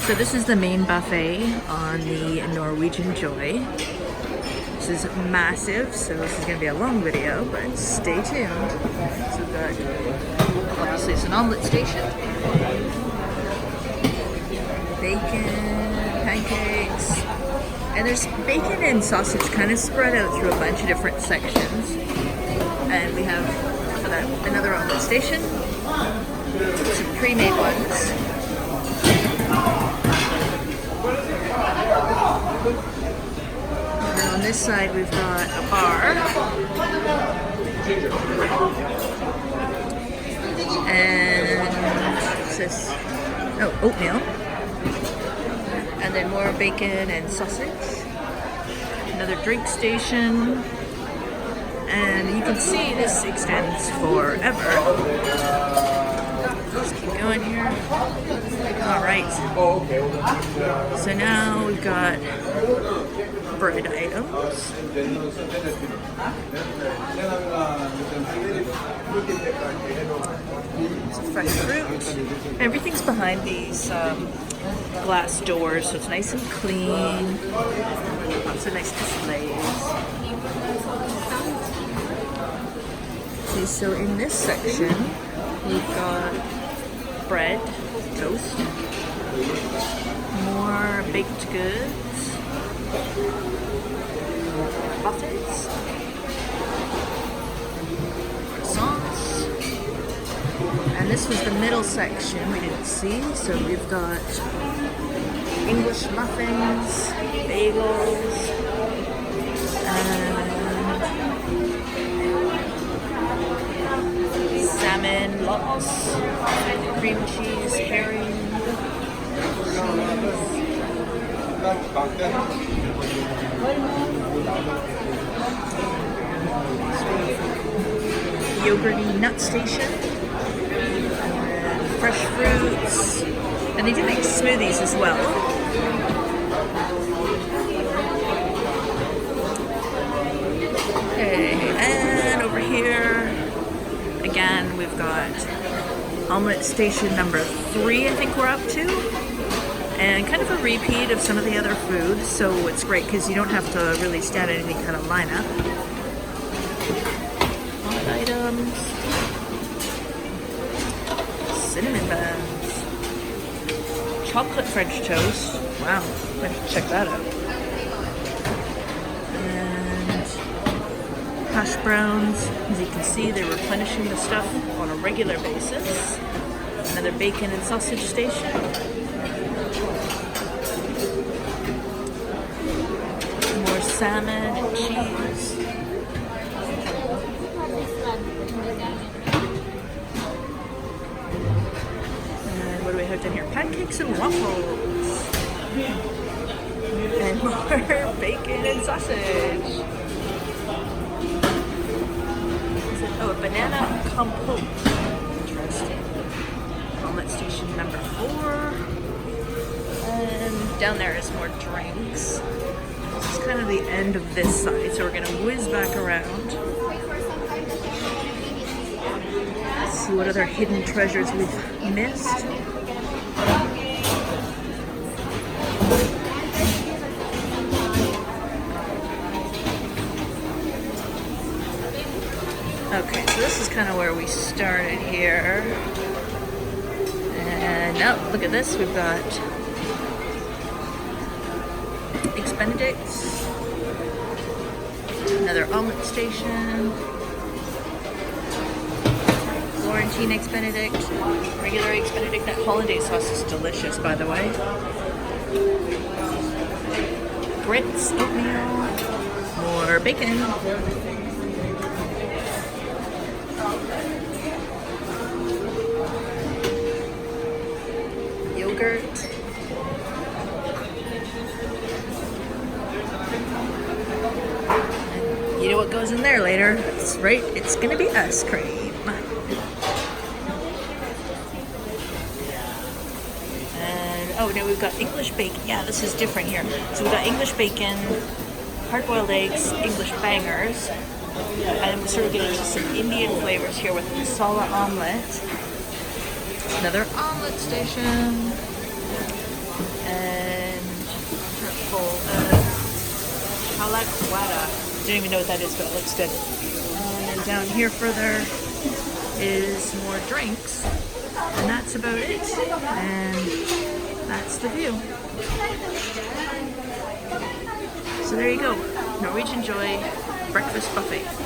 So this is the main buffet on the Norwegian Joy. This is massive, so this is going to be a long video, but stay tuned. So we've got, obviously it's an omelette station. Bacon, pancakes, and there's bacon and sausage kind of spread out through a bunch of different sections. And we have for that another omelette station, some pre-made ones. And on this side we've got a bar. And what's this? Oh, oatmeal. And then more bacon and sausage. Another drink station. And you can see this extends forever. Just keep going here. Alright. So now we've got bread items. Some fresh fruit. Everything's behind these glass doors, so it's nice and clean. Lots of nice displays. Okay, so in this section, we've got bread, toast, more baked goods, muffins, croissants, and this was the middle section we didn't see, so we've got English muffins, bagels, and salmon, lox, cream cheese, herring, yogurty nut station, and fresh fruits, and they do make smoothies as well. Okay, and over here again we've got omelette station number 3, I think we're up to, and kind of a repeat of some of the other foods, so it's great because you don't have to really stand in any kind of lineup. Hot items, cinnamon buns, chocolate French toast. Wow, I have to check that out. And hash browns. As you can see, they're replenishing the stuff on a regular basis. Another bacon and sausage station. More salmon and cheese. And what do we have down here? Pancakes and waffles. And more bacon and sausage. Oh, a banana compote. Interesting. Omelette station number 4. And down there is more drinks. This is kind of the end of this side, so we're going to whiz back around. Let's see what other hidden treasures we've missed. Okay, so this is kind of where we started here. And oh, look at this. We've got Eggs Benedict, another omelette station, Florentine Eggs Benedict, regular Eggs Benedict. That hollandaise sauce is delicious, by the way. Grits, oatmeal, more bacon. Yogurt. You know what goes in there later? That's right, it's gonna be ice cream. And oh no, we've got English bacon. Yeah, this is different here. So we've got English bacon, hard-boiled eggs, English bangers, and we're sort of getting into some Indian flavors here with masala omelette. Another omelette station. and full of chalakwada. Don't even know what that is, but it looks good. And then down here further is more drinks, and that's about it. And that's the view. So there you go, Norwegian Joy breakfast buffet.